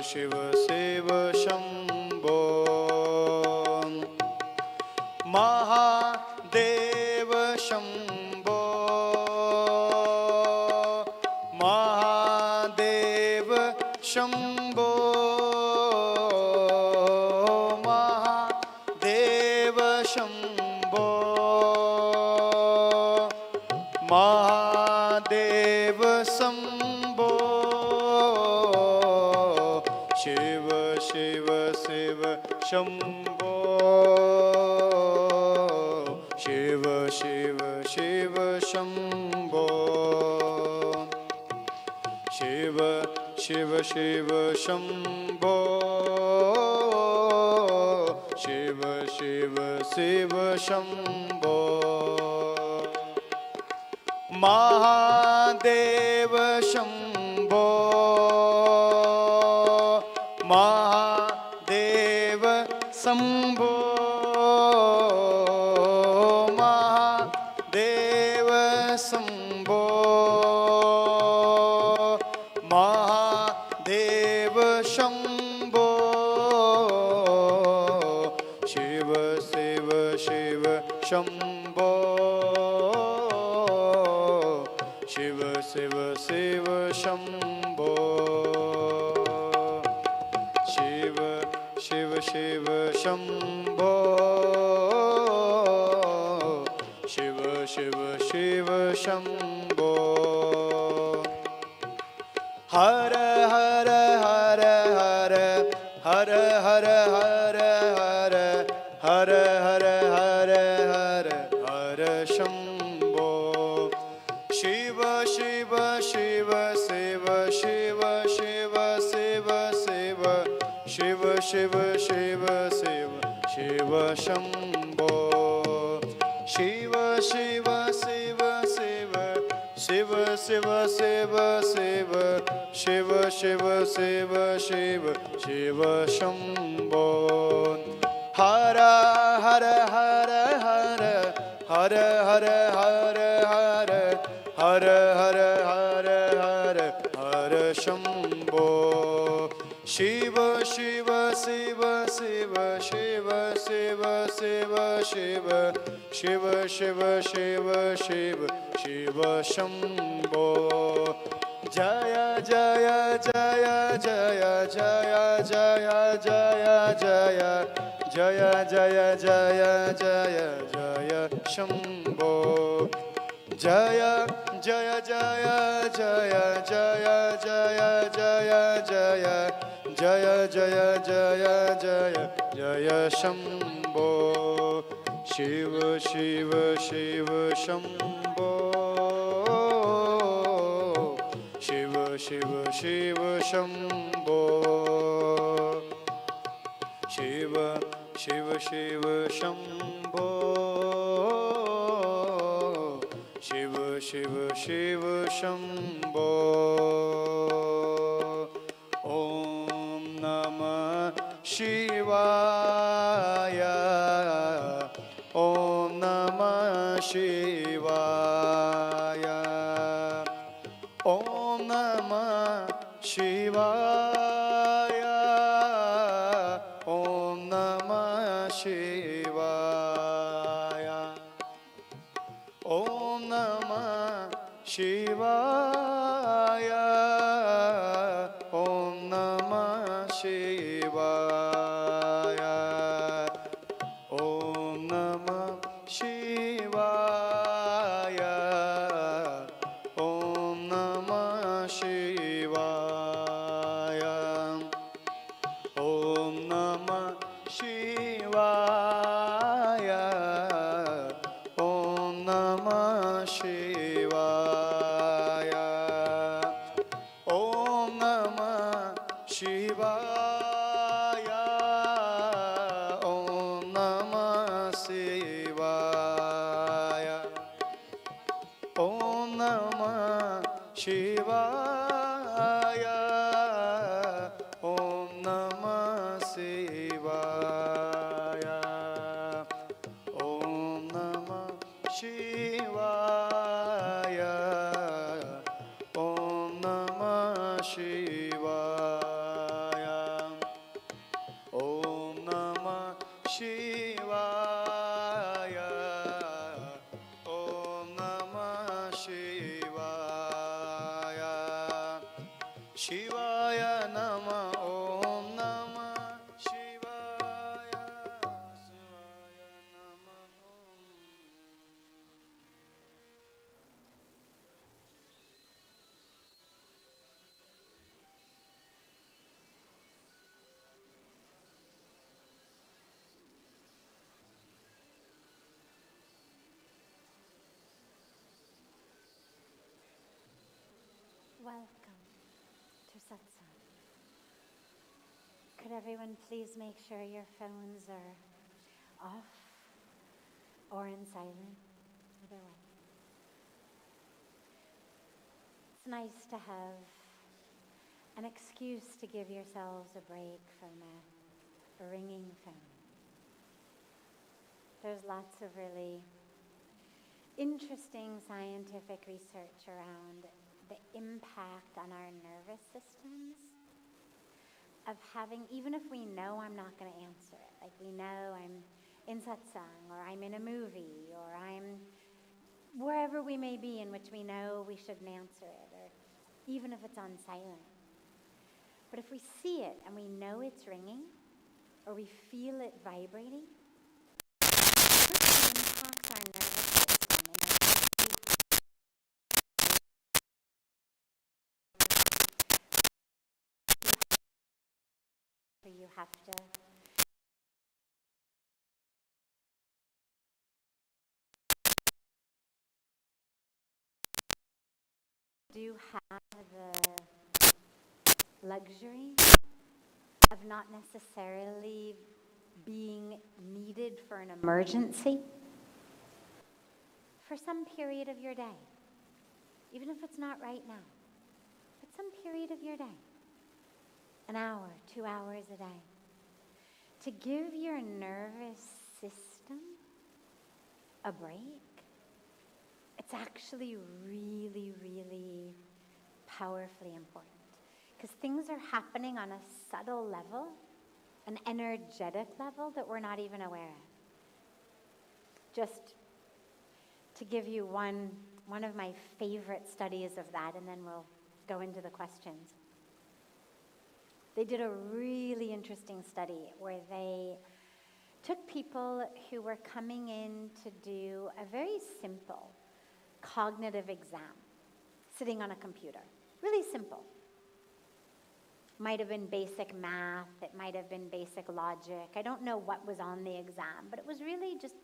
शिव शिव शंभो। महादेव शंभो, महादेव शंभो, महादेव शंभो, महादेव शंभो। शिव शिव शिव शंभो, शिव शिव शिव शंभो। शिव शिव शिव शंभो, शिव शिव शिव शंभो। महादेव शंभो, महादेव शंभो, महादेव शंभो, महादेव शंभो। शिव शिव शिव शंभो, शिव शिव शिव शंभो। शिव शिव शिव शंभो, शिव शिव शिव शंभो। हर हर हर हर हर हर हर हर हर हर हर हर हर शंभो। शिव शिव शिव शिव शिव शिव शिव शिव शिव शिव शिव शिव शिव शंभो। शिव शिव शिव शिव शिव शिव शिव शिव शिव शिव शिव शिव शिव शंभो। हर हर हर हर हर हर हर हर हर हर हर हर हर शंभो। शिव शिव शिव शिव शिव शिव शिव शिव शिव शिव शिव शिव शिव शंभो। जय जय जय जय जय जय जय जय जय जय जय जय जय शंभो। जय जय जय जय जय जय जय जय जय जय जय जय जय शंभो। शिव शिव शिव शंभो, शिव शिव शिव शंभो। शिव शिव शिव शंभो, शिव शिव शिव शंभो। ओम नमः शिवाय, ओम नमः शिवाय, ओम नमः शिवाय, ओम नमः शिवाय, ओम नमः शिवाय, ओम नमः शिवाय, ओम नमः शिवाय, ओम नमः शिवाय, ओम नमः शिवाय, ओम नमः शिवाय, ओम नमः शिवाय, ओम नमः शिवाय, ओम नमः शिवाय, ओम नमः शिवाय, ओम नमः शिवाय, ओम नमः शिवाय, Shivaya Nama Om Nama Shivaya Shivaya Nama Om. Welcome to Satsang. Could everyone please make sure your phones are off or in silent? Either way. It's nice to have an excuse to give yourselves a break from a ringing phone. There's lots of really interesting scientific research around the impact on our nervous systems of having, even if we know I'm not going to answer it, like we know I'm in satsang, or I'm in a movie, or I'm wherever we may be in which we know we shouldn't answer it, or even if it's on silent. But if we see it and we know it's ringing, or we feel it vibrating, it impacts our nervous system. You have to have the luxury of not necessarily being needed for an emergency for some period of your day, even if it's not right now, but some period of your day. An hour, 2 hours a day, to give your nervous system a break. It's actually really, really powerfully important, because things are happening on a subtle level, an energetic level that we're not even aware of. Just to give you one of my favorite studies of that, and then we'll go into the questions. They did a really interesting study where they took people who were coming in to do a very simple cognitive exam, sitting on a computer. Really simple. Might have been basic math, it might have been basic logic. I don't know what was on the exam, but it was really just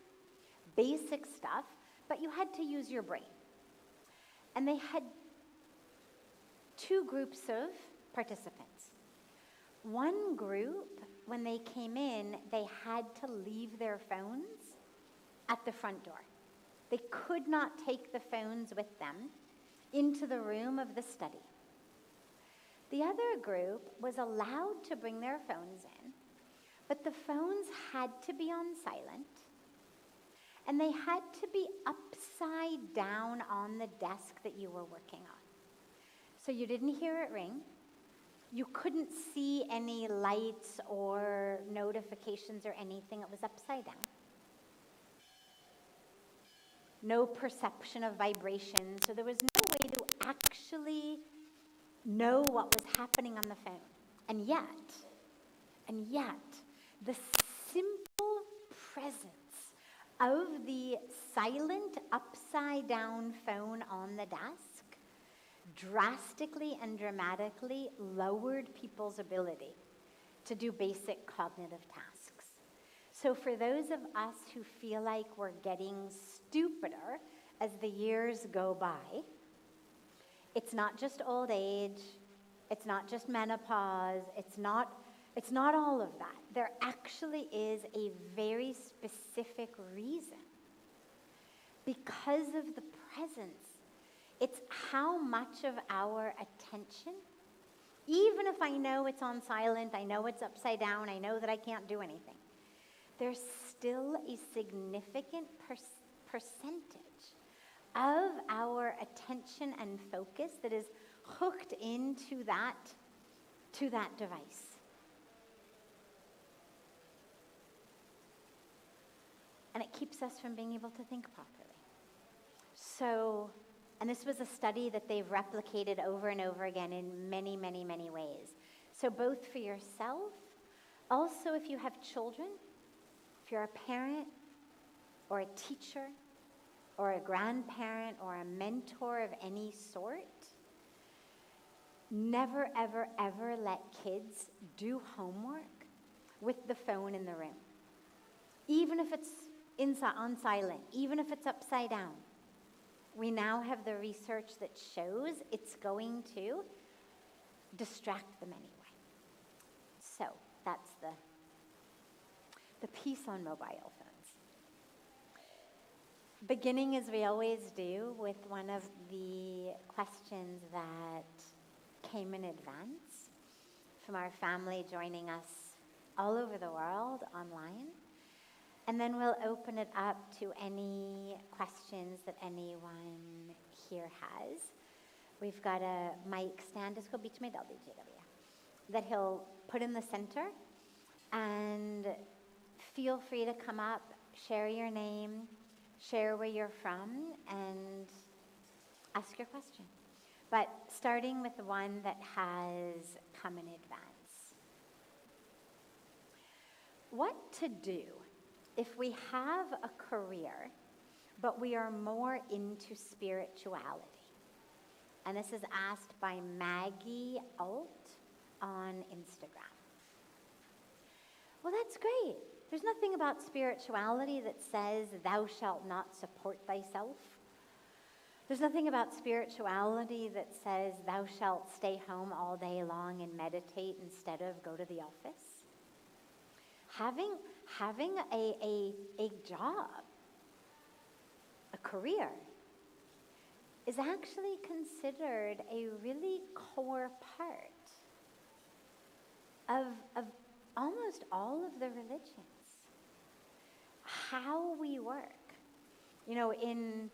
basic stuff, but you had to use your brain. And they had 2 groups of participants. One group, when they came in, they had to leave their phones at the front door. They could not take the phones with them into the room of the study. The other group was allowed to bring their phones in, but the phones had to be on silent, and they had to be upside down on the desk that you were working on. So you didn't hear it ring. You couldn't see any lights or notifications or anything. It was upside down. No perception of vibration. So there was no way to actually know what was happening on the phone. And yet, the simple presence of the silent upside down phone on the desk drastically and dramatically lowered people's ability to do basic cognitive tasks. So for those of us who feel like we're getting stupider as the years go by, it's not just old age, it's not just menopause, it's not all of that. There actually is a very specific reason. Because of the presence, it's how much of our attention, even if I know it's on silent, I know it's upside down, I know that I can't do anything, there's still a significant percentage of our attention and focus that is hooked into that device. And it keeps us from being able to think properly. So And this was a study that they've replicated over and over again in many, many, many ways. So both for yourself, also if you have children, if you're a parent or a teacher or a grandparent or a mentor of any sort, never, ever, ever let kids do homework with the phone in the room. Even if it's on silent, even if it's upside down. We now have the research that shows it's going to distract them anyway. So that's the piece on mobile phones. Beginning, as we always do, with one of the questions that came in advance from our family joining us all over the world online. And then we'll open it up to any questions that anyone here has. We've got a mic stand, इसको बीच में डाल दीजिएगा, that he'll put in the center. And feel free to come up, share your name, share where you're from, and ask your question. But starting with the one that has come in advance. What to do if we have a career, but we are more into spirituality? And this is asked by Maggie Alt on Instagram. Well, that's great. There's nothing about spirituality that says thou shalt not support thyself. There's nothing about spirituality that says thou shalt stay home all day long and meditate instead of go to the office. Having a job, a career, is actually considered a really core part of almost all of the religions. How we work. You know, in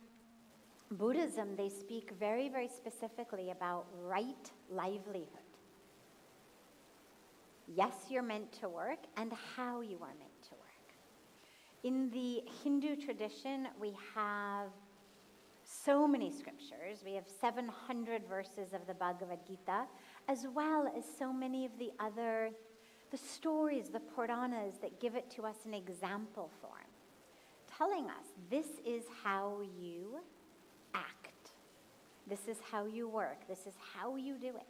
Buddhism, they speak very, very specifically about right livelihood. Yes, you're meant to work, and how you are meant to work. In the Hindu tradition, we have so many scriptures. We have 700 verses of the Bhagavad Gita, as well as so many of the stories, the Puranas, that give it to us in example form, telling us this is how you act. This is how you work. This is how you do it.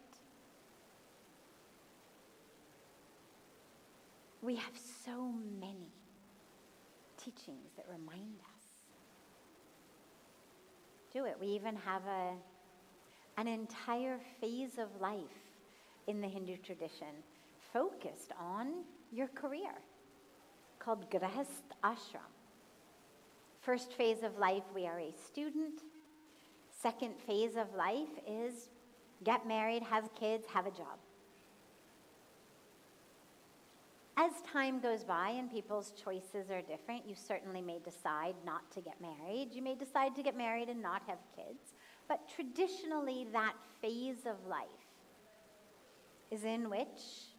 We have so many teachings that remind us. Do it. We even have an entire phase of life in the Hindu tradition focused on your career, called Grahast Ashram. First phase of life, we are a student. Second phase of life is get married, have kids, have a job. As time goes by and people's choices are different, you certainly may decide not to get married. You may decide to get married and not have kids. But traditionally, that phase of life is in which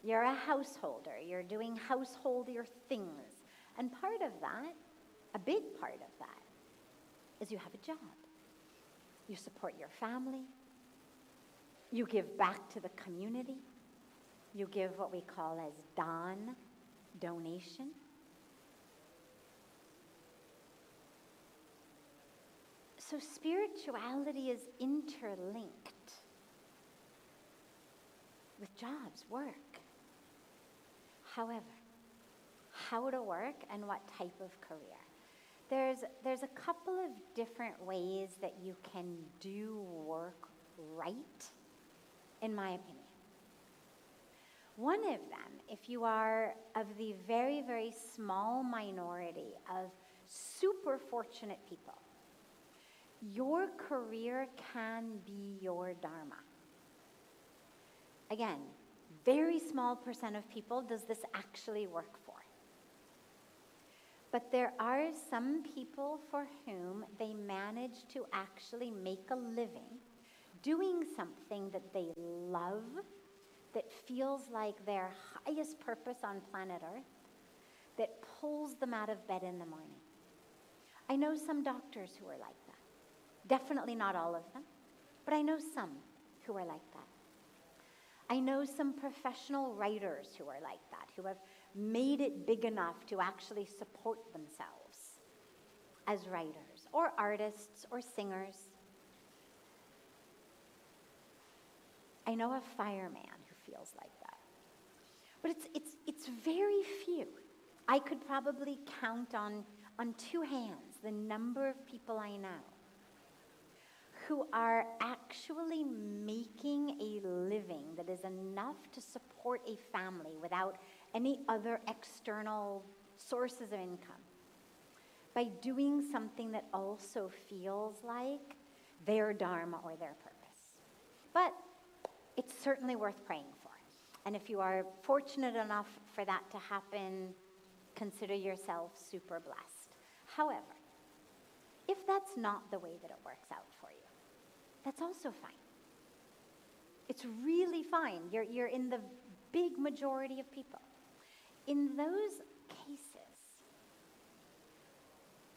you're a householder. You're doing householder things. And part of that, a big part of that, is you have a job. You support your family. You give back to the community. You give what we call as dan, donation. So spirituality is interlinked with jobs, work. However, how to work and what type of career. There's a couple of different ways that you can do work right, in my opinion. One of them, if you are of the very, very small minority of super fortunate people, your career can be your dharma. Again, very small percent of people does this actually work for. But there are some people for whom they manage to actually make a living doing something that they love, that feels like their highest purpose on planet Earth, that pulls them out of bed in the morning. I know some doctors who are like that. Definitely not all of them, but I know some who are like that. I know some professional writers who are like that, who have made it big enough to actually support themselves as writers, or artists, or singers. I know a fireman who feels like that. But it's very few. I could probably count on two hands the number of people I know who are actually making a living that is enough to support a family without any other external sources of income, by doing something that also feels like their dharma or their purpose. But it's certainly worth praying for. And if you are fortunate enough for that to happen, consider yourself super blessed. However, if that's not the way that it works out for you, that's also fine. It's really fine. You're in the big majority of people. In those cases,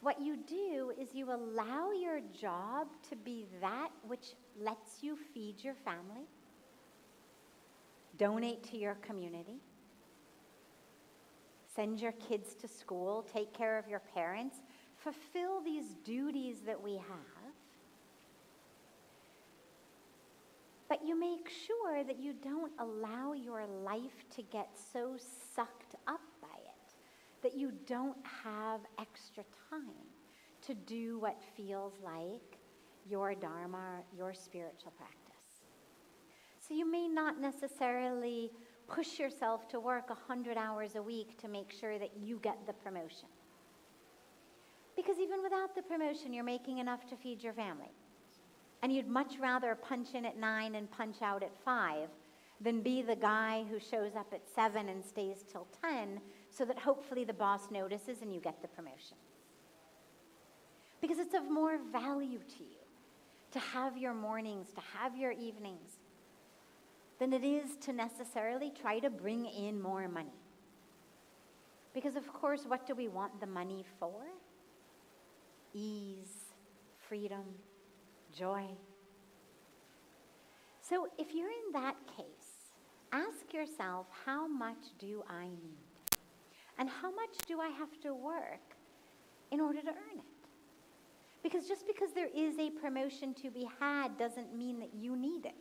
what you do is you allow your job to be that which lets you feed your family, donate to your community, send your kids to school, take care of your parents, fulfill these duties that we have. But you make sure that you don't allow your life to get so sucked up by it that you don't have extra time to do what feels like your dharma, your spiritual practice. So you may not necessarily push yourself to work 100 hours a week to make sure that you get the promotion. Because even without the promotion, you're making enough to feed your family. And you'd much rather punch in at 9 and punch out at 5 than be the guy who shows up at 7 and stays till 10 so that hopefully the boss notices and you get the promotion. Because it's of more value to you to have your mornings, to have your evenings, than it is to necessarily try to bring in more money. Because of course, what do we want the money for? Ease, freedom, joy. So if you're in that case, ask yourself, how much do I need? And how much do I have to work in order to earn it? Because just because there is a promotion to be had doesn't mean that you need it.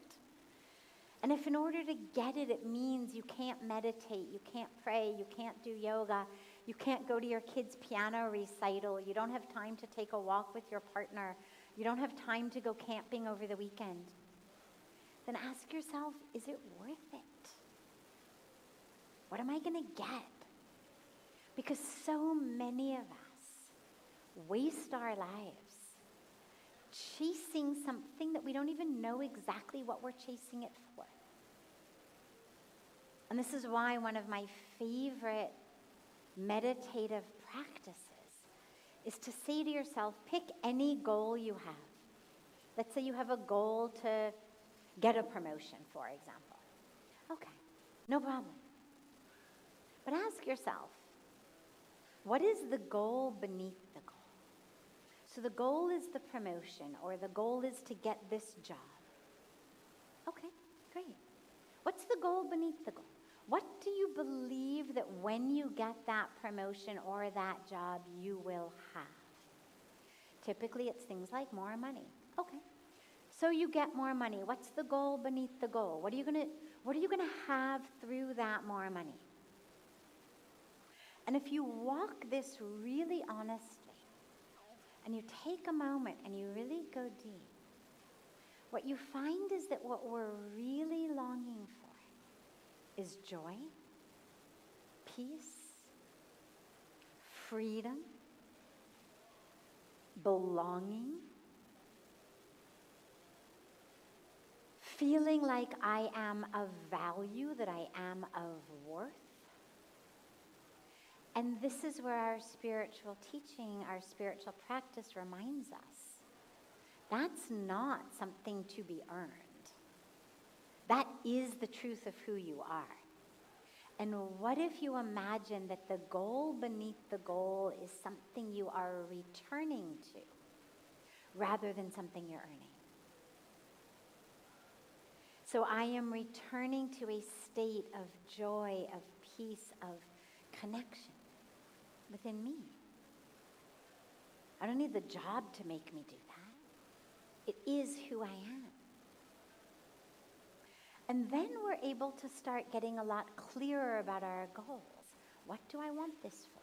And if in order to get it, it means you can't meditate, you can't pray, you can't do yoga, you can't go to your kid's piano recital, you don't have time to take a walk with your partner, you don't have time to go camping over the weekend, then ask yourself, is it worth it? What am I going to get? Because so many of us waste our lives chasing something that we don't even know exactly what we're chasing it for. And this is why one of my favorite meditative practices is to say to yourself, pick any goal you have. Let's say you have a goal to get a promotion, for example. Okay, no problem. But ask yourself, what is the goal beneath the goal? So the goal is the promotion, or the goal is to get this job. Okay, great. What's the goal beneath the goal? What do you believe that when you get that promotion or that job, you will have? Typically, it's things like more money. Okay. So you get more money. What's the goal beneath the goal? What are you gonna have through that more money? And if you walk this really honestly, and you take a moment and you really go deep, what you find is that what we're really longing for is joy, peace, freedom, belonging, feeling like I am of value, that I am of worth. And this is where our spiritual teaching, our spiritual practice reminds us. That's not something to be earned. That is the truth of who you are. And what if you imagine that the goal beneath the goal is something you are returning to, rather than something you're earning. So I am returning to a state of joy, of peace, of connection within me. I don't need the job to make me do that. It is who I am. And then we're able to start getting a lot clearer about our goals. What do I want this for?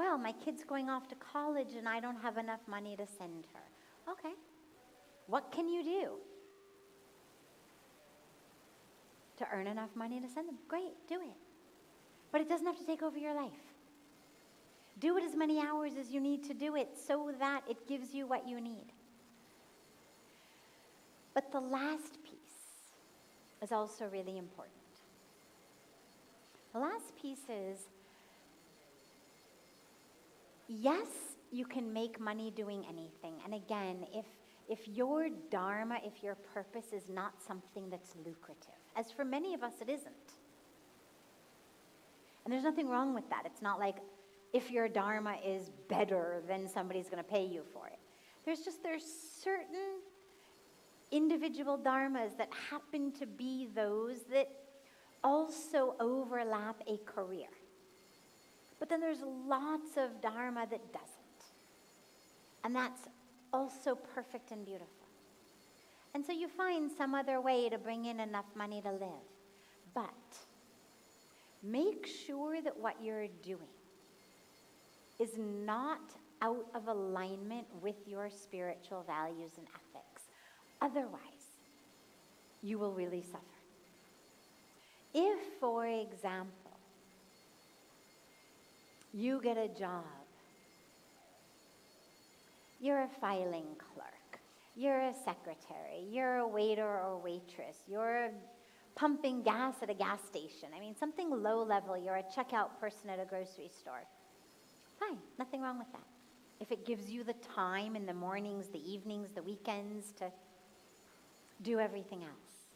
Well, my kid's going off to college and I don't have enough money to send her. Okay. What can you do to earn enough money to send them? Great, do it. But it doesn't have to take over your life. Do it as many hours as you need to do it so that it gives you what you need. But the last piece is also really important. The last piece is, yes, you can make money doing anything. And again, if your dharma, if your purpose is not something that's lucrative, as for many of us it isn't. And there's nothing wrong with that. It's not like if your dharma is better, then somebody's going to pay you for it. There's certain individual dharmas that happen to be those that also overlap a career. But then there's lots of dharma that doesn't. And that's also perfect and beautiful. And so you find some other way to bring in enough money to live. But make sure that what you're doing is not out of alignment with your spiritual values and ethics. Otherwise, you will really suffer. If, for example, you get a job, you're a filing clerk, you're a secretary, you're a waiter or waitress, you're pumping gas at a gas station. I mean, something low level, you're a checkout person at a grocery store. Fine, nothing wrong with that. If it gives you the time in the mornings, the evenings, the weekends to do everything else.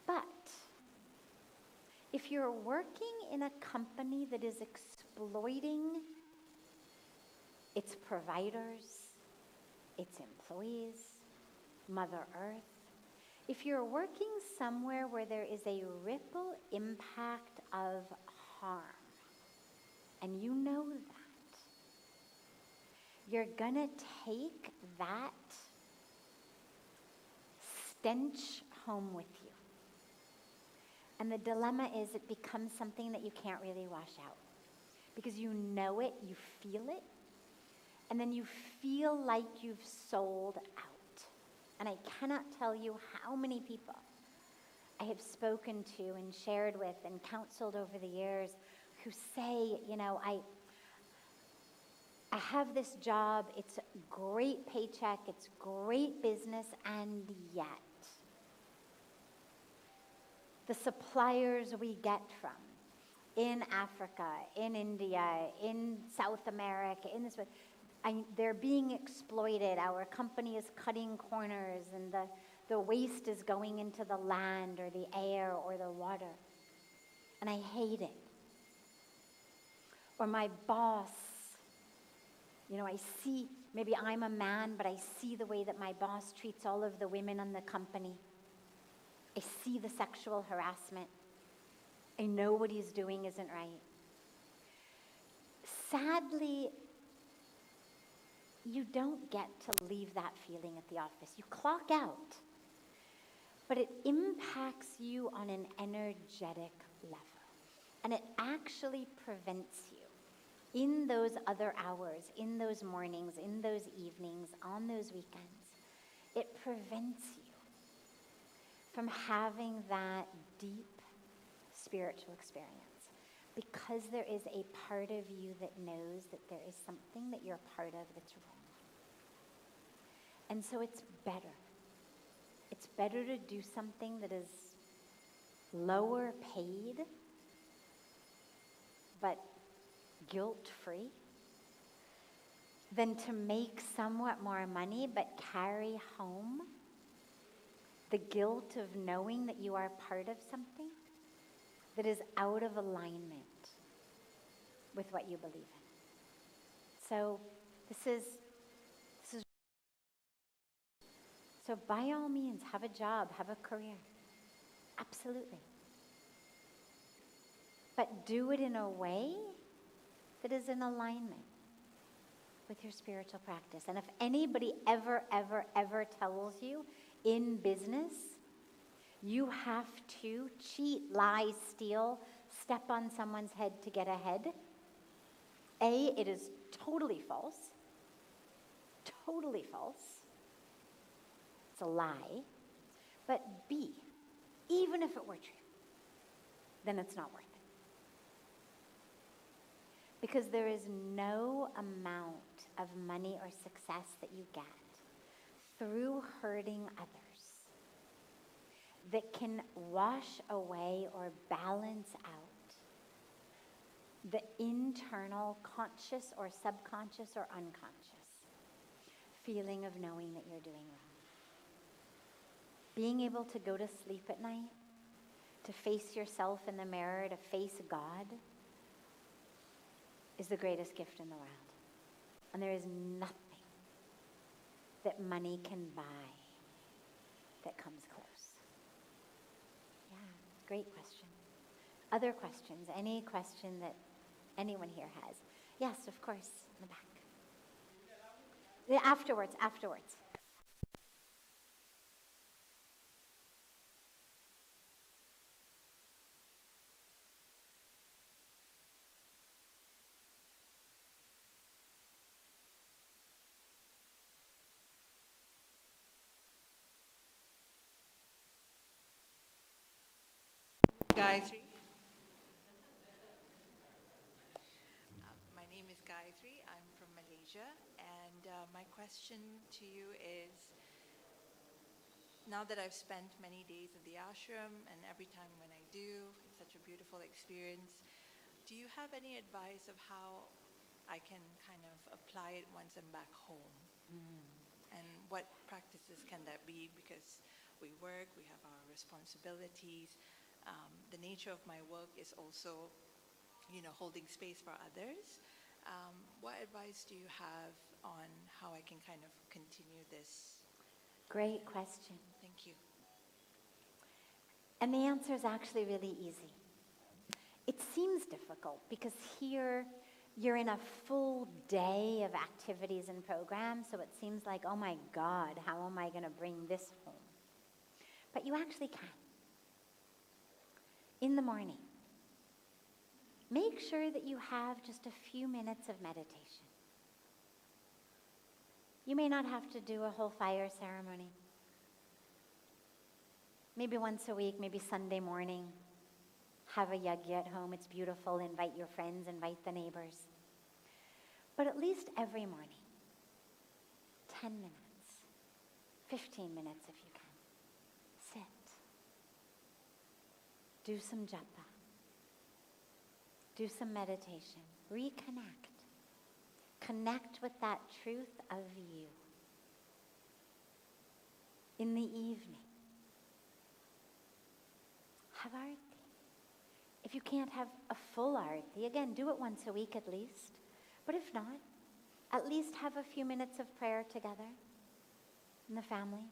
But if you're working in a company that is exploiting its providers, its employees, Mother Earth, if you're working somewhere where there is a ripple impact of harm, and you know that, you're gonna take that stench home with you. And the dilemma is it becomes something that you can't really wash out. Because you know it, you feel it, and then you feel like you've sold out. And I cannot tell you how many people I have spoken to and shared with and counseled over the years who say, you know, I have this job, it's a great paycheck, it's great business, and yet the suppliers we get from in Africa, in India, in South America, in this, they're being exploited. Our company is cutting corners, and the waste is going into the land or the air or the water. And I hate it. Or my boss, you know, I see, maybe I'm a man, but I see the way that my boss treats all of the women in the company. I see the sexual harassment. I know what he's doing isn't right. Sadly, you don't get to leave that feeling at the office. You clock out. But it impacts you on an energetic level. And it actually prevents you in those other hours, in those mornings, in those evenings, on those weekends. It prevents you from having that deep spiritual experience, because there is a part of you that knows that there is something that you're part of that's wrong. And so it's better. It's better to do something that is lower paid, but guilt-free, than to make somewhat more money but carry home the guilt of knowing that you are part of something that is out of alignment with what you believe in. So this is So by all means, have a job, have a career. Absolutely. But do it in a way that is in alignment with your spiritual practice. And if anybody ever tells you in business, you have to cheat, lie, steal, step on someone's head to get ahead, A, it is totally false. Totally false. It's a lie. But B, even if it were true, then it's not worth it. Because there is no amount of money or success that you get through hurting others that can wash away or balance out the internal conscious or subconscious or unconscious feeling of knowing that you're doing wrong. Being able to go to sleep at night, to face yourself in the mirror, to face God, is the greatest gift in the world. And there is nothing that money can buy that comes close. Yeah, great question. Other questions? Any question that anyone here has? Yes, of course, in the back. Yeah, afterwards. Gayatri. My name is Gayatri. I'm from Malaysia. And my question to you is, now that I've spent many days in the ashram, and every time when I do, it's such a beautiful experience, do you have any advice of how I can kind of apply it once I'm back home? And what practices can that be? Because we work, we have our responsibilities. The nature of my work is also, holding space for others. What advice do you have on how I can kind of continue this? Great question. Thank you. And the answer is actually really easy. It seems difficult because here you're in a full day of activities and programs, so it seems like, oh my God, how am I going to bring this home? But you actually can. In the morning, make sure that you have just a few minutes of meditation. You may not have to do a whole fire ceremony. Maybe once a week, maybe Sunday morning, have a yagya at home. It's beautiful. Invite your friends, invite the neighbors. But at least every morning, 10 minutes, 15 minutes if you can. Sit. Do some japa. Do some meditation. Reconnect. Connect with that truth of you. In the evening, have arati. If you can't have a full arati, again, do it once a week at least. But if not, at least have a few minutes of prayer together in the family.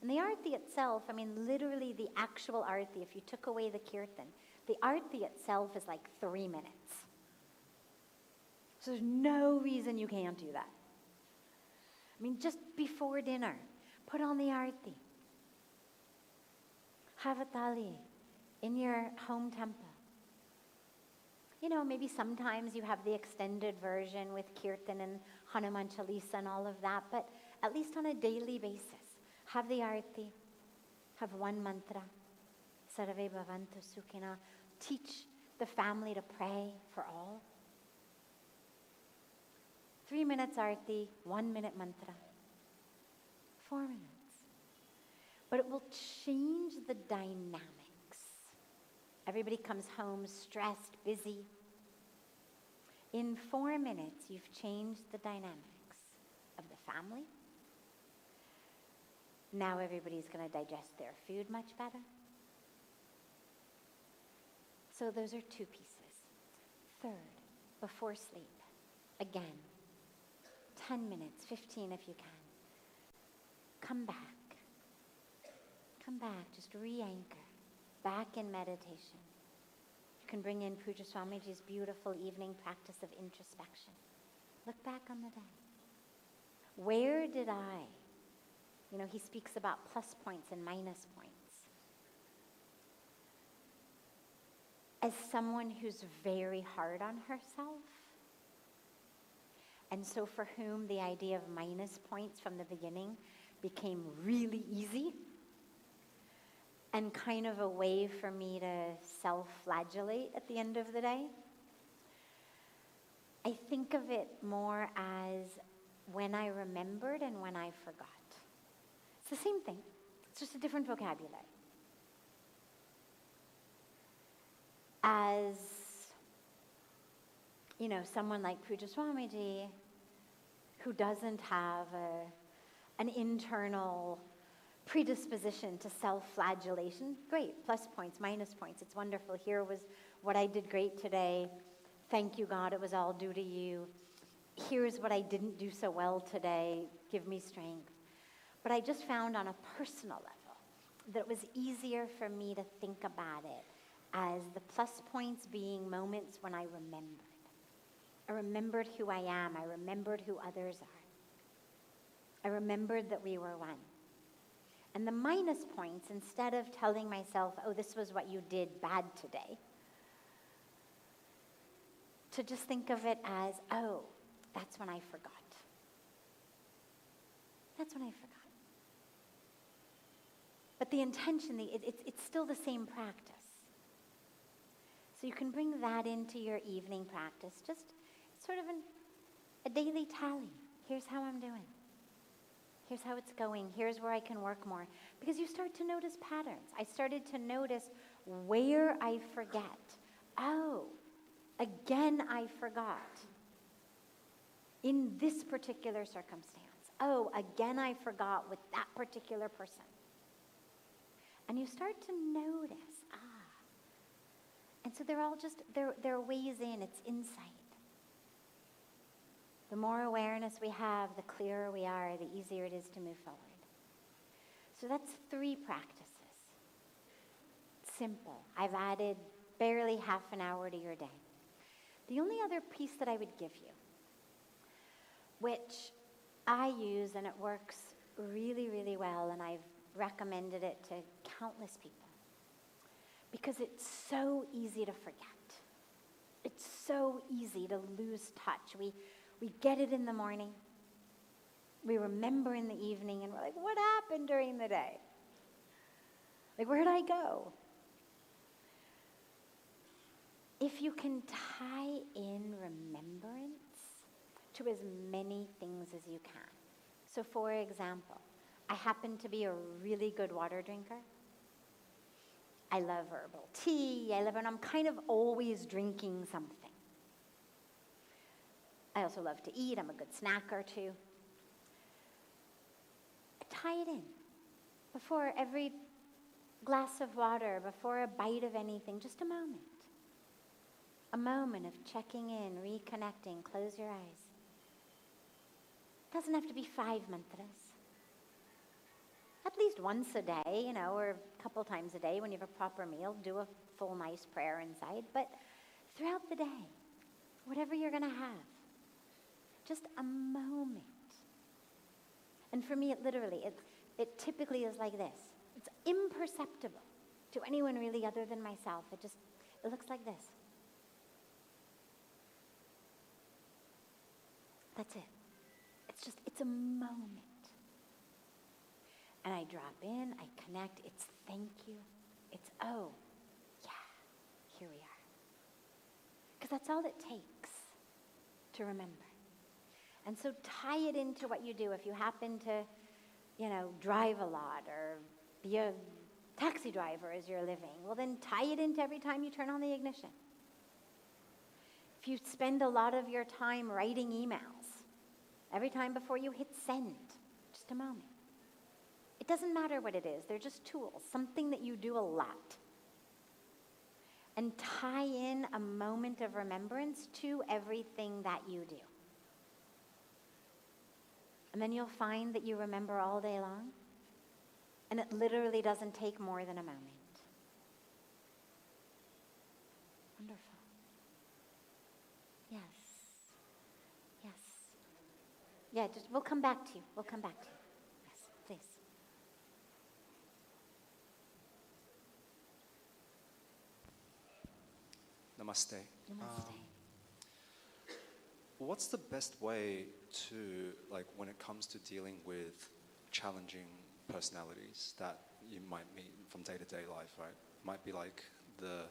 And the arati itself, literally the actual arati, if you took away the kirtan, the arati itself is like 3 minutes. So there's no reason you can't do that. Just before dinner, put on the arati. Have a thali in your home temple. Maybe sometimes you have the extended version with kirtan and Hanuman Chalisa and all of that, but at least on a daily basis, have the arati, have one mantra, Sarve Bhavantu Sukhina. Teach the family to pray for all. 3 minutes arati, 1 minute mantra. 4 minutes. But it will change the dynamics. Everybody comes home stressed, busy. In 4 minutes, you've changed the dynamics of the family. Now everybody's going to digest their food much better. So those are 2 pieces. Third, before sleep, again, 10 minutes, 15 if you can. Come back, Come back, just re-anchor, back in meditation. You can bring in Pujya Swamiji's beautiful evening practice of introspection. Look back on the day. Where did I, he speaks about plus points and minus points. As someone who's very hard on herself, and so for whom the idea of minus points from the beginning became really easy and kind of a way for me to self-flagellate at the end of the day, I think of it more as when I remembered and when I forgot. It's the same thing. It's just a different vocabulary. As, someone like Pujya Swamiji, who doesn't have an internal predisposition to self-flagellation, great, plus points, minus points, it's wonderful. Here was what I did great today. Thank you, God, it was all due to you. Here's what I didn't do so well today. Give me strength. But I just found on a personal level that it was easier for me to think about it as the plus points being moments when I remembered. I remembered who I am. I remembered who others are. I remembered that we were one. And the minus points, instead of telling myself, oh, this was what you did bad today, to just think of it as, oh, that's when I forgot. That's when I forgot. But the intention, it's still the same practice. So you can bring that into your evening practice. Just sort of a daily tally. Here's how I'm doing. Here's how it's going. Here's where I can work more. Because you start to notice patterns. I started to notice where I forget. Oh, again I forgot. In this particular circumstance. Oh, again I forgot with that particular person. And you start to notice, And so they're all just, they're ways in, it's insight. The more awareness we have, the clearer we are, the easier it is to move forward. So that's 3 practices. Simple. I've added barely half an hour to your day. The only other piece that I would give you, which I use and it works really, really well, and I've recommended it to countless people, because it's so easy to forget. It's so easy to lose touch. We get it in the morning. We remember in the evening, and we're like, what happened during the day? Like, where'd I go? If you can tie in remembrance to as many things as you can. So for example, I happen to be a really good water drinker. I love herbal tea, and I'm kind of always drinking something. I also love to eat, I'm a good snacker too. I tie it in. Before every glass of water, before a bite of anything, just a moment. A moment of checking in, reconnecting, close your eyes. It doesn't have to be 5 mantras. At least once a day, or a couple times a day when you have a proper meal, do a full nice prayer inside. But throughout the day, whatever you're going to have, just a moment. And for me, it typically is like this. It's imperceptible to anyone really other than myself. It looks like this. That's it. It's a moment. And I drop in, I connect, it's thank you. It's, oh, yeah, here we are. Because that's all it takes to remember. And so tie it into what you do. If you happen to, drive a lot or be a taxi driver as you're living, well then tie it into every time you turn on the ignition. If you spend a lot of your time writing emails, every time before you hit send, just a moment. It doesn't matter what it is. They're just tools, something that you do a lot. And tie in a moment of remembrance to everything that you do. And then you'll find that you remember all day long. And it literally doesn't take more than a moment. Wonderful. Yes. Yes. Yeah, we'll come back to you. We'll come back to you. Yes, please. Namaste. Namaste. What's the best way to, like, when it comes to dealing with challenging personalities that you might meet from day-to-day life, right? Might be like the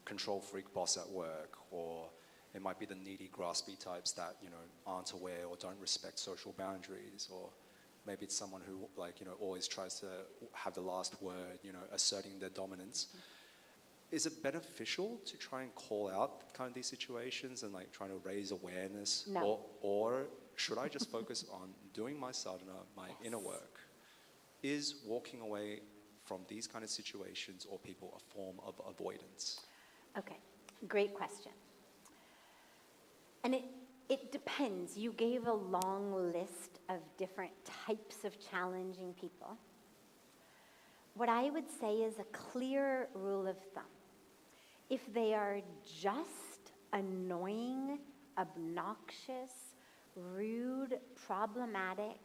control freak boss at work, or it might be the needy, graspy types that, aren't aware or don't respect social boundaries, or maybe it's someone who, always tries to have the last word, asserting their dominance. Is it beneficial to try and call out kind of these situations and trying to raise awareness? No. Or should I just focus on doing my sadhana, my inner work? Is walking away from these kind of situations or people a form of avoidance? Okay, great question. And it depends. You gave a long list of different types of challenging people. What I would say is a clear rule of thumb. If they are just annoying, obnoxious, rude, problematic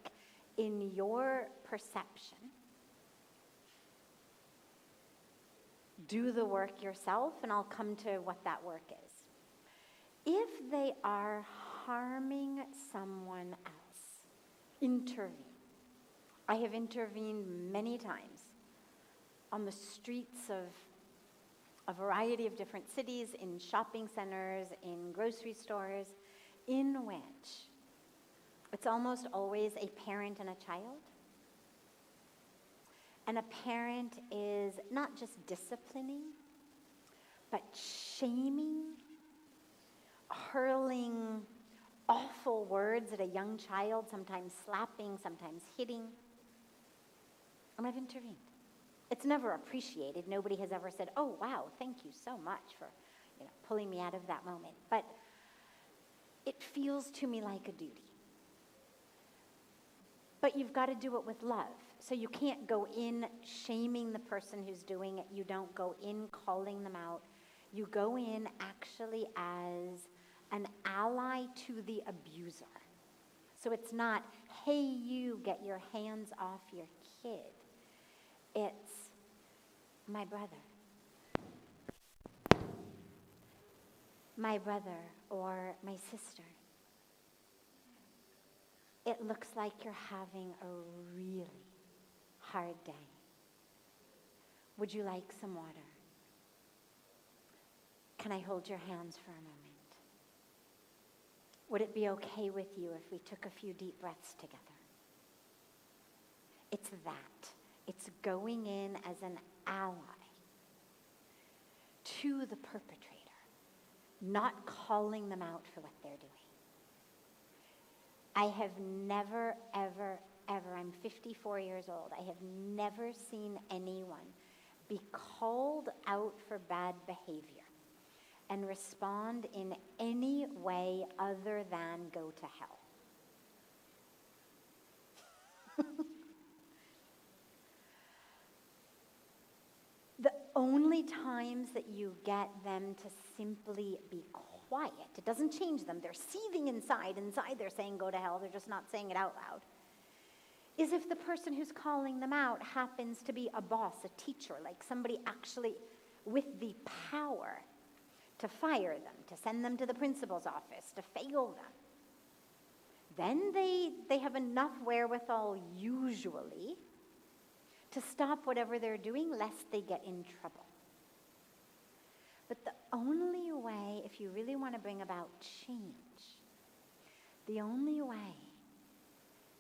in your perception, do the work yourself, and I'll come to what that work is. If they are harming someone else, intervene. I have intervened many times on the streets of a variety of different cities, in shopping centers, in grocery stores, in which it's almost always a parent and a child. And a parent is not just disciplining, but shaming, hurling awful words at a young child, sometimes slapping, sometimes hitting. And I've intervened. It's never appreciated. Nobody has ever said, "Oh, wow, thank you so much for, pulling me out of that moment." But it feels to me like a duty. But you've got to do it with love. So you can't go in shaming the person who's doing it. You don't go in calling them out. You go in actually as an ally to the abuser. So it's not, "Hey, you, get your hands off your kid." It's, "My brother or my sister, it looks like you're having a really hard day. Would you like some water? Can I hold your hands for a moment? Would it be okay with you if we took a few deep breaths together?" It's that. It's going in as an ally to the perpetrator, not calling them out for what they're doing. I have never, ever, I'm 54 years old, I have never seen anyone be called out for bad behavior and respond in any way other than go to hell. The only times that you get them to simply be quiet, it doesn't change them, they're seething inside they're saying go to hell, they're just not saying it out loud, is if the person who's calling them out happens to be a boss, a teacher, like somebody actually with the power to fire them, to send them to the principal's office, to fail them. Then they have enough wherewithal usually to stop whatever they're doing lest they get in trouble. But the only way, if you really want to bring about change, the only way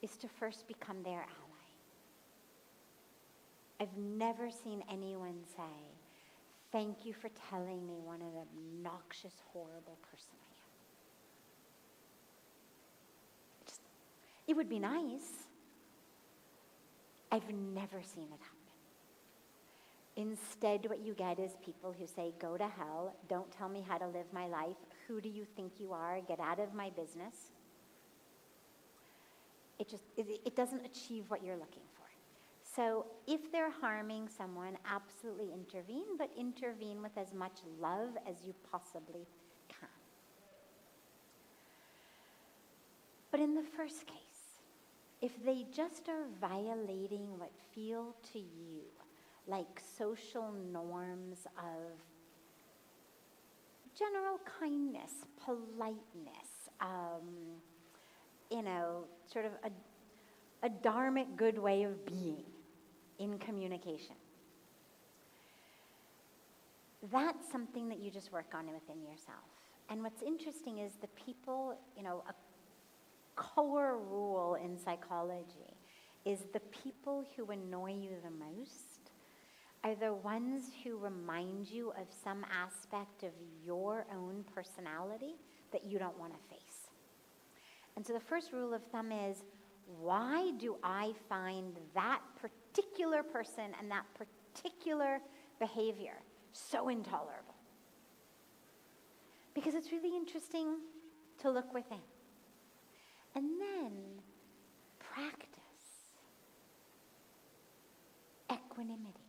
is to first become their ally. I've never seen anyone say, "Thank you for telling me what an obnoxious, horrible person I am." It would be nice. I've never seen it happen. Instead, what you get is people who say, "Go to hell, don't tell me how to live my life, who do you think you are, get out of my business." It doesn't achieve what you're looking for. So if they're harming someone, absolutely intervene, but intervene with as much love as you possibly can. But in the first case, if they just are violating what feel to you like social norms of general kindness, politeness, sort of a dharmic good way of being in communication. That's something that you just work on within yourself. And what's interesting is the people, a core rule in psychology is the people who annoy you the most are the ones who remind you of some aspect of your own personality that you don't want to face. And so the first rule of thumb is, why do I find that particular person and that particular behavior so intolerable? Because it's really interesting to look within. And then practice equanimity.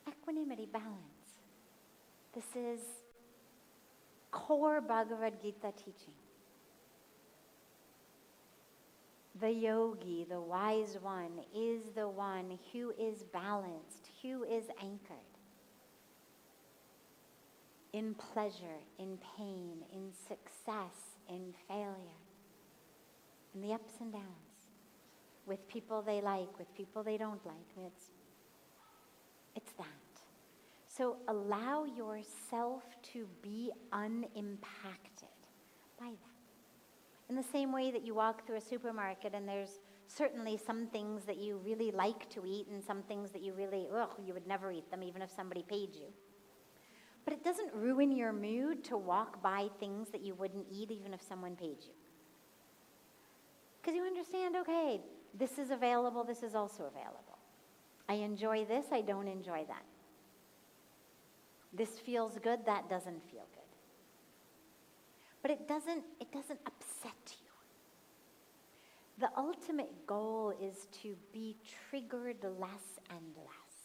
Equanimity, balance. This is core Bhagavad Gita teaching. The yogi, the wise one, is the one who is balanced, who is anchored in pleasure, in pain, in success, in failure, in the ups and downs, with people they like, with people they don't like. It's that. So allow yourself to be unimpacted by that. In the same way that you walk through a supermarket and there's certainly some things that you really like to eat and some things that you would never eat them even if somebody paid you. But it doesn't ruin your mood to walk by things that you wouldn't eat even if someone paid you. Because you understand, okay, this is available, this is also available. I enjoy this, I don't enjoy that. This feels good, that doesn't feel good. But it doesn't upset you. The ultimate goal is to be triggered less and less.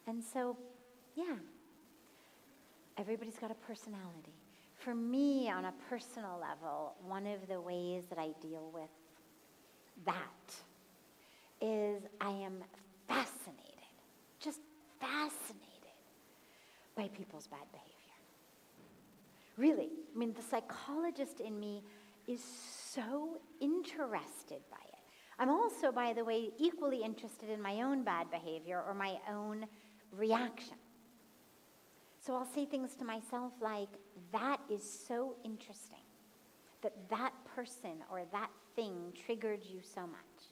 And so, everybody's got a personality. For me, on a personal level, one of the ways that I deal with that is I am fascinated, just fascinated by people's bad behavior. Really, the psychologist in me is so interested by it. I'm also, by the way, equally interested in my own bad behavior or my own reaction. So I'll say things to myself like, that is so interesting that that person or that thing triggered you so much.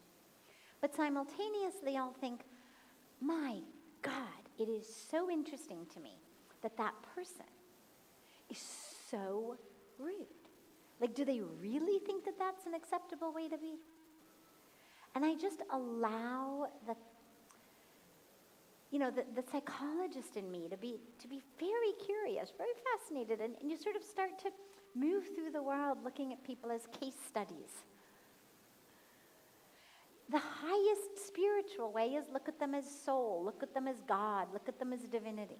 But simultaneously, I'll think, my God, it is so interesting to me that that person is so rude. Like, do they really think that that's an acceptable way to be? And I just allow the psychologist in me to be very curious, very fascinated, and you sort of start to move through the world looking at people as case studies. The highest spiritual way is look at them as soul, look at them as God, look at them as divinity.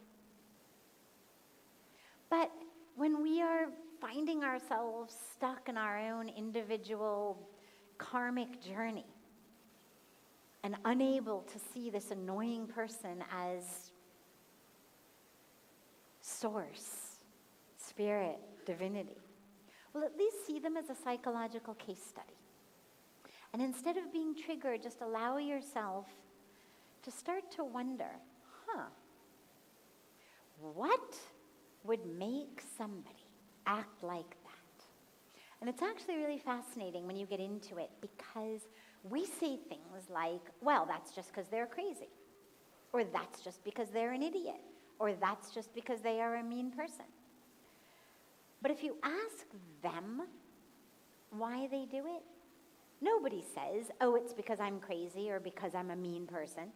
But when we are finding ourselves stuck in our own individual karmic journey and unable to see this annoying person as source, spirit, divinity, well, at least see them as a psychological case study. And instead of being triggered, just allow yourself to start to wonder, what would make somebody act like that? And it's actually really fascinating when you get into it, because we say things like, well, that's just because they're crazy, or that's just because they're an idiot, or that's just because they are a mean person. But if you ask them why they do it, nobody says, oh, it's because I'm crazy or because I'm a mean person.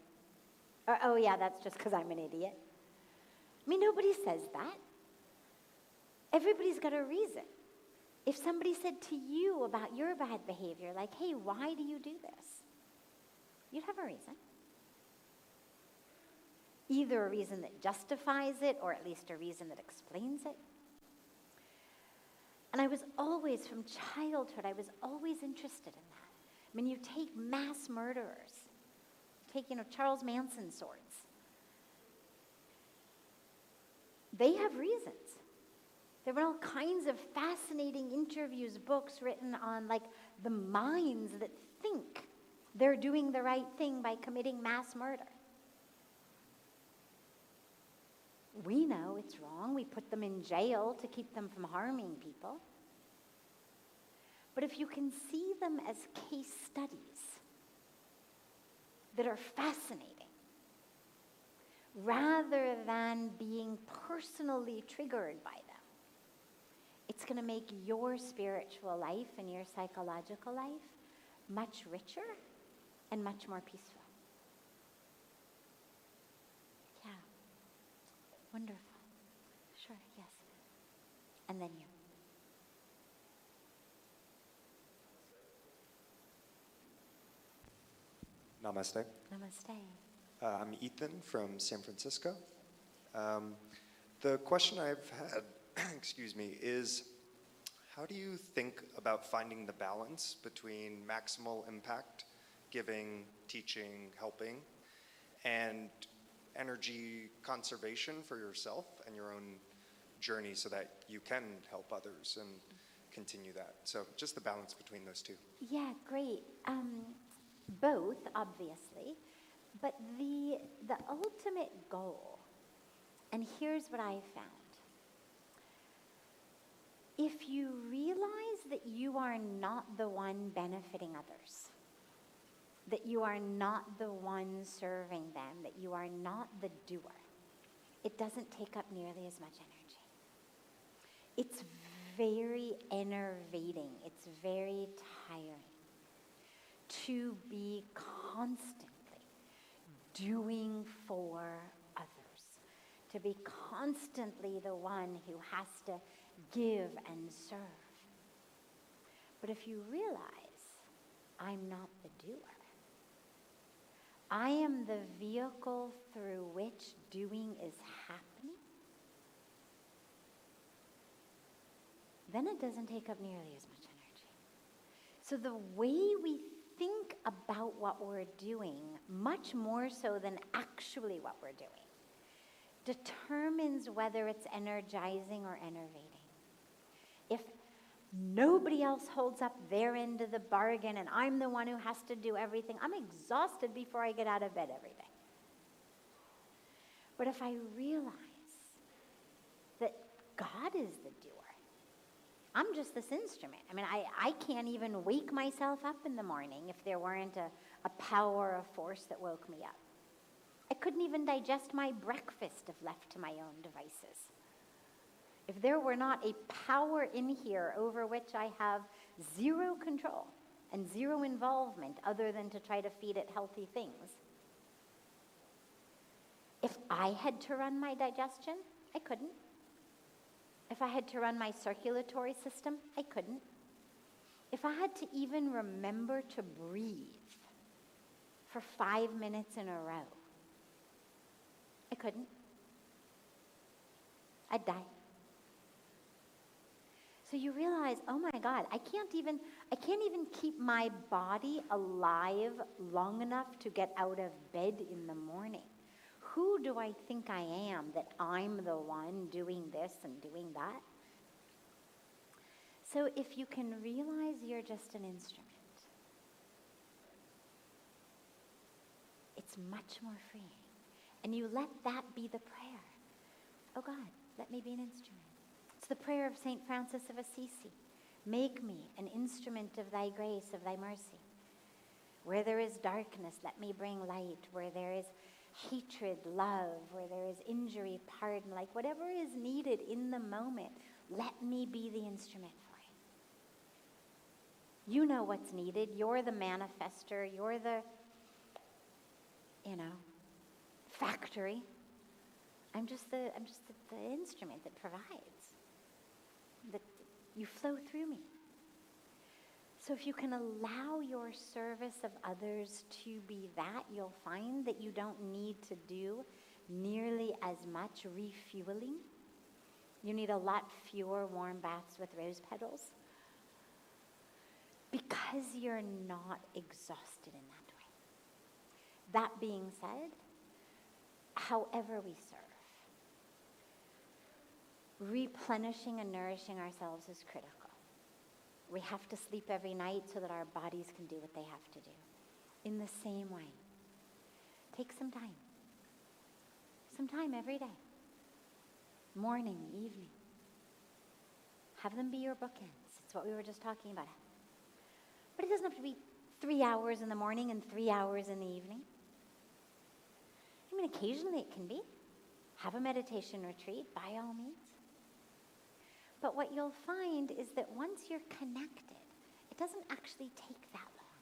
Or, oh, yeah, that's just because I'm an idiot. Nobody says that. Everybody's got a reason. If somebody said to you about your bad behavior, like, hey, why do you do this? You'd have a reason. Either a reason that justifies it, or at least a reason that explains it. And I was always, from childhood, I was always interested in that. I mean, you take mass murderers, take, Charles Manson sorts. They have reasons. There have been all kinds of fascinating interviews, books written on, like, the minds that think they're doing the right thing by committing mass murder. We know it's wrong. We put them in jail to keep them from harming people. But if you can see them as case studies that are fascinating, rather than being personally triggered by them, it's going to make your spiritual life and your psychological life much richer and much more peaceful. Yeah. Wonderful. Sure, yes. And then you. Namaste. Namaste. I'm Ethan from San Francisco. The question I've had, excuse me, is how do you think about finding the balance between maximal impact, giving, teaching, helping, and energy conservation for yourself and your own journey so that you can help others and continue that? So just the balance between those two. Yeah, great. Both, obviously, but the ultimate goal, and here's what I found. If you realize that you are not the one benefiting others, that you are not the one serving them, that you are not the doer, it doesn't take up nearly as much energy. It's very enervating. It's very tiring to be constantly doing for others, to be constantly the one who has to give and serve. But if you realize, I'm not the doer, I am the vehicle through which doing is happening, then it doesn't take up nearly as much energy. So the way we think about what we're doing, much more so than actually what we're doing, determines whether it's energizing or enervating. If nobody else holds up their end of the bargain and I'm the one who has to do everything, I'm exhausted before I get out of bed every day. But if I realize that God is the doer, I'm just this instrument. I mean, I can't even wake myself up in the morning if there weren't a power, a force that woke me up. I couldn't even digest my breakfast if left to my own devices. If there were not a power in here over which I have zero control and zero involvement other than to try to feed it healthy things, if I had to run my digestion, I couldn't. If I had to run my circulatory system, I couldn't. If I had to even remember to breathe for 5 minutes in a row, I couldn't. I'd die. So you realize, oh my God, I can't even keep my body alive long enough to get out of bed in the morning. Who do I think I am that I'm the one doing this and doing that? So if you can realize you're just an instrument, it's much more freeing. And you let that be the prayer. Oh God, let me be an instrument. It's the prayer of St. Francis of Assisi. Make me an instrument of thy grace, of thy mercy. Where there is darkness, let me bring light. Where there is hatred, love. Where there is injury, pardon. Like whatever is needed in the moment, let me be the instrument for it. You know what's needed. You're the manifester. You're the, factory. I'm just the instrument that provides. That You flow through me. So if you can allow your service of others to be that, you'll find that you don't need to do nearly as much refueling. You need a lot fewer warm baths with rose petals because you're not exhausted in that way. That being said, however we serve, replenishing and nourishing ourselves is critical. We have to sleep every night so that our bodies can do what they have to do. In the same way, take some time. Some time every day. Morning, evening. Have them be your bookends. It's what we were just talking about. But it doesn't have to be 3 hours in the morning and 3 hours in the evening. I mean, occasionally it can be. Have a meditation retreat, by all means. But what you'll find is that once you're connected, it doesn't actually take that long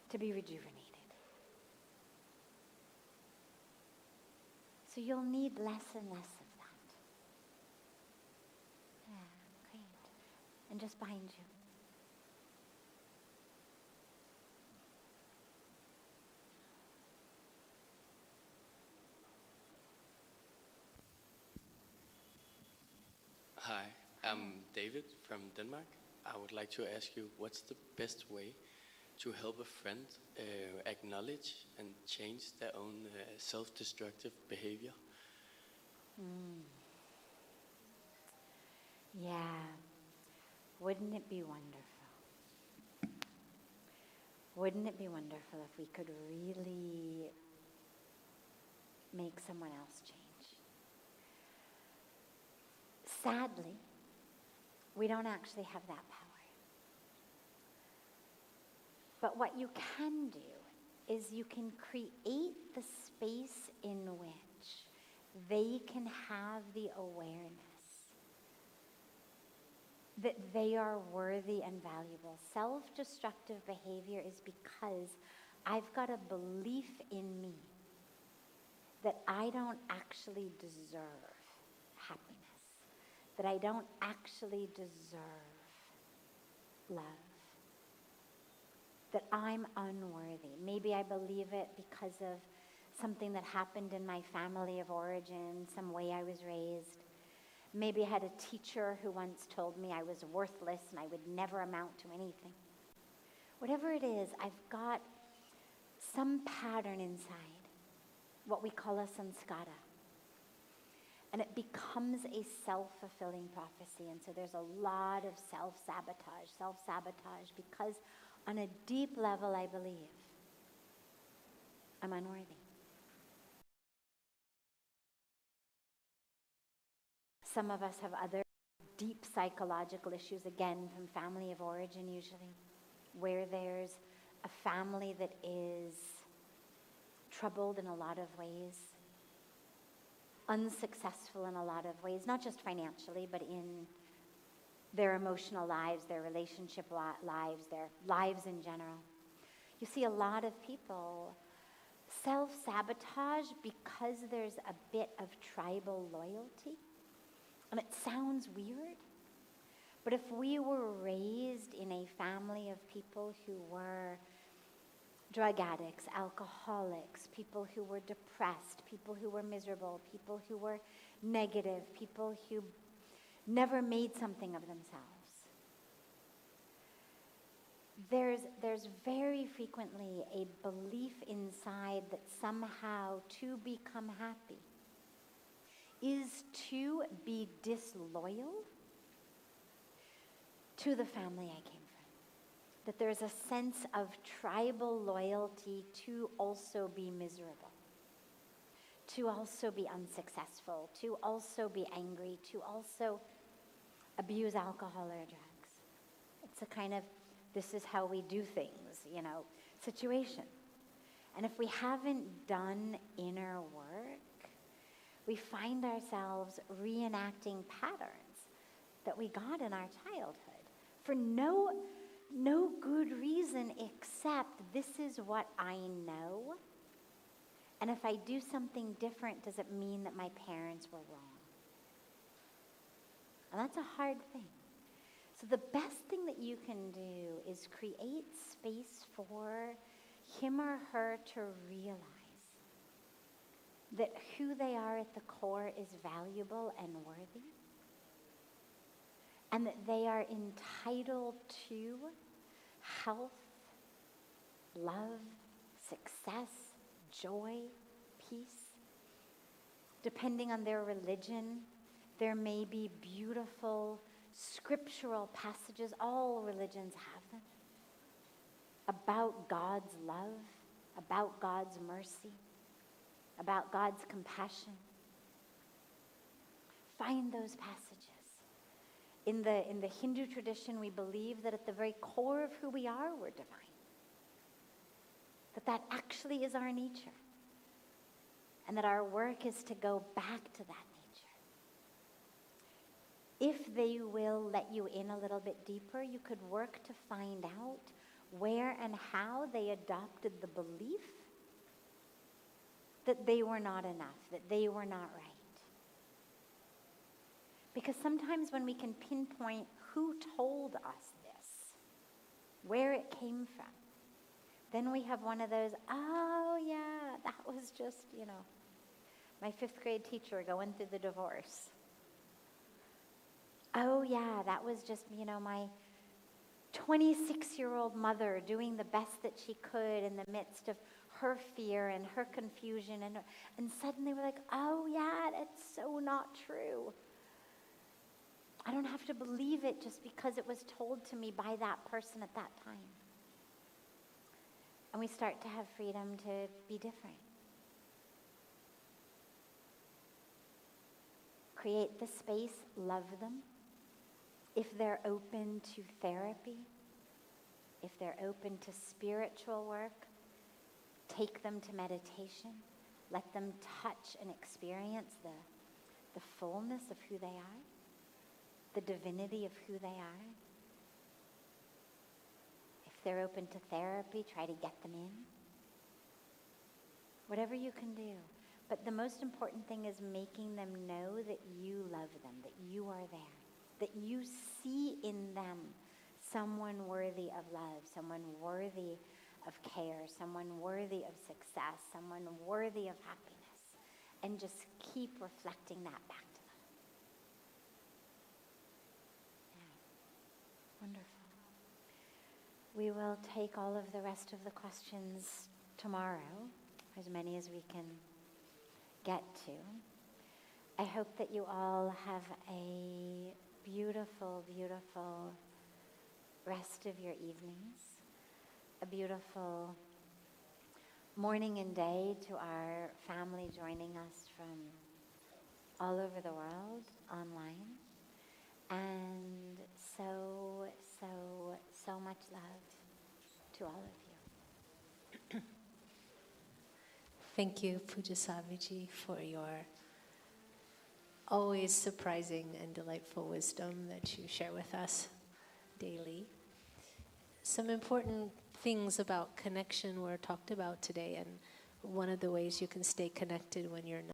to be rejuvenated. So you'll need less and less of that. Yeah, great. And just behind you. Hi, I'm David from Denmark. I would like to ask you, what's the best way to help a friend acknowledge and change their own self-destructive behavior? Yeah. Wouldn't it be wonderful? Wouldn't it be wonderful if we could really make someone else change? Sadly, we don't actually have that power. But what you can do is you can create the space in which they can have the awareness that they are worthy and valuable. Self-destructive behavior is because I've got a belief in me that I don't actually deserve happiness, that I don't actually deserve love, that I'm unworthy. Maybe I believe it because of something that happened in my family of origin, some way I was raised. Maybe I had a teacher who once told me I was worthless and I would never amount to anything. Whatever it is, I've got some pattern inside, what we call a sanskara. And it becomes a self-fulfilling prophecy. And so there's a lot of self-sabotage, because on a deep level, I believe I'm unworthy. Some of us have other deep psychological issues, again, from family of origin usually, where there's a family that is troubled in a lot of ways, unsuccessful in a lot of ways, not just financially, but in their emotional lives, their relationship lives, their lives in general. You see a lot of people self-sabotage because there's a bit of tribal loyalty. And it sounds weird, but if we were raised in a family of people who were drug addicts, alcoholics, people who were depressed, people who were miserable, people who were negative, people who never made something of themselves, there's very frequently a belief inside that somehow to become happy is to be disloyal to the family I came from. That there's a sense of tribal loyalty to also be miserable, to also be unsuccessful, to also be angry, to also abuse alcohol or drugs. It's a kind of, this is how we do things, situation. And if we haven't done inner work, we find ourselves reenacting patterns that we got in our childhood for no good reason except this is what I know. And if I do something different, does it mean that my parents were wrong? And that's a hard thing. So the best thing that you can do is create space for him or her to realize that who they are at the core is valuable and worthy, and that they are entitled to health, love, success, joy, peace. Depending on their religion, there may be beautiful scriptural passages, all religions have them, about God's love, about God's mercy, about God's compassion. Find those passages. In the Hindu tradition, we believe that at the very core of who we are, we're divine. That actually is our nature. And that our work is to go back to that nature. If they will let you in a little bit deeper, you could work to find out where and how they adopted the belief that they were not enough, that they were not right. Because sometimes when we can pinpoint who told us this, where it came from, then we have one of those, oh yeah, that was just, my 5th grade teacher going through the divorce. Oh yeah, that was just, my 26-year-old mother doing the best that she could in the midst of her fear and her confusion. And suddenly we're like, oh yeah, that's so not true. I don't have to believe it just because it was told to me by that person at that time. And we start to have freedom to be different. Create the space, love them. If they're open to therapy, if they're open to spiritual work, take them to meditation. Let them touch and experience the fullness of who they are, the divinity of who they are. If they're open to therapy, try to get them in. Whatever you can do. But the most important thing is making them know that you love them, that you are there, that you see in them someone worthy of love, someone worthy of care, someone worthy of success, someone worthy of happiness, and just keep reflecting that back to them. Yeah. Wonderful. We will take all of the rest of the questions tomorrow, as many as we can get to. I hope that you all have a beautiful, beautiful rest of your evenings, a beautiful morning and day to our family joining us from all over the world online, and so, so, so much love to all of you. Thank you, Pujya Sadhviji, for your always surprising and delightful wisdom that you share with us daily. Some important things about connection were talked about today, and one of the ways you can stay connected when you're not